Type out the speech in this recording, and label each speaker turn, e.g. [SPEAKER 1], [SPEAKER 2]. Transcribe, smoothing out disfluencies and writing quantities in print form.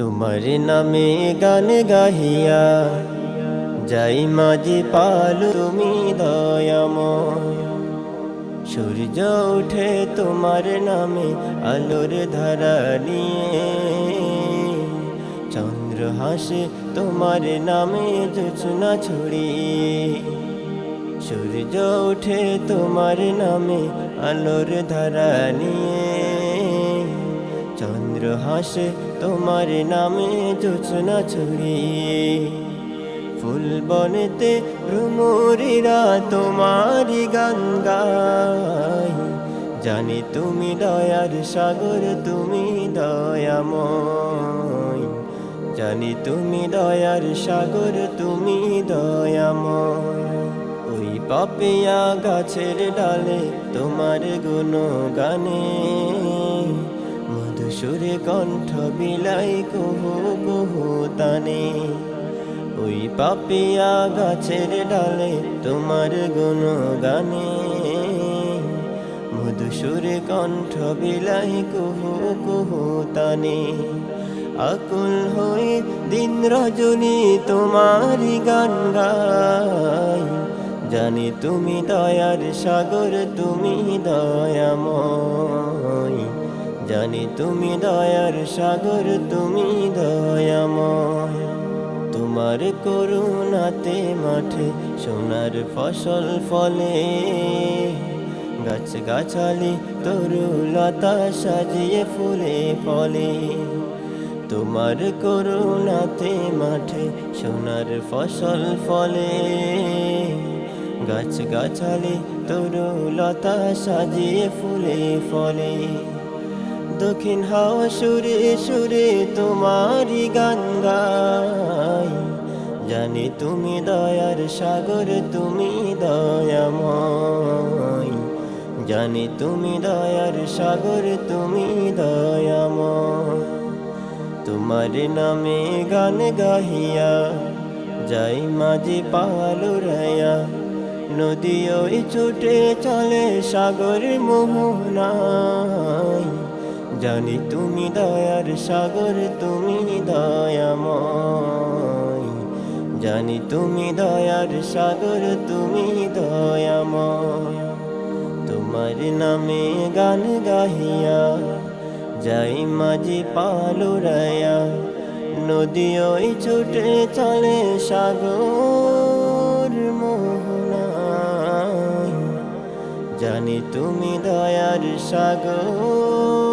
[SPEAKER 1] তোমার নামে গান গাহিয়া যাই মাঝি পালু তুমি দয়াময়। সূর্য ওঠে তোমার নামে আলোর ধারা নিয়ে, চন্দ্র হাসে তোমার নামে জোছনা ছড়িয়ে। সূর্য ওঠে তোমার নামে আলোর ধারা নিয়ে, চন্দ্র হাসে তোমার নামে জোছনা ছড়িয়ে। ফুল বনেতে ভ্রমরীরা তোমারি গান গায়, জানি তুমি দয়ার সাগর তুমি দয়াময়। জানি তুমি দয়ার সাগর তুমি দয়াময়। ওই পাপিয়া গাছের ডালে তোমার গুণগানে, মধুসূরে কণ্ঠ বিলাই কুহু কুহু তানে। ওই পাপিয়া গাছের ডালে তোমার গুণগানে, মধুসূরে কণ্ঠ বিলাই কুহু কুহু তানে। আকুল হয়ে দিন রজনী তোমারি গান গাই, জানি তুমি দয়ার সাগর তুমি দয়াময়। জানি তুমি দয়ার সাগর তুমি দয়াময়। তোমার করুণাতে মাঠে সোনার ফসল ফলে, গাছ গাছালি তরুলতা সাজিয়ে ফুলে ফলে। তোমার করুণাতে মাঠে সোনার ফসল ফলে, গাছ গাছালি তরুলতা সাজিয়ে ফুলে ফলে। দক্ষিণ হাওয়া সুরে সুরে তোমারি গান গাই, জানি তুমি দয়ার সাগর তুমি দয়াময়। জানি তুমি দয়ার সাগর তুমি দয়াময়। তোমার নামে গান গাহিয়া যাই মাঝি পালুরাইয়া, নদী ওই ছুটে চলে সাগর মোহনায়। জানি তুমি দয়ার সাগর তুমি দয়াময়। জানি তুমি দয়ার সাগর তুমি দয়াময়। তোমার নামে গান গাহিয়া যাই মাঝি পালুরাইয়া, নদী ওই ছুটে চলে সাগর মোহনায়। জানি তুমি দয়ার সাগর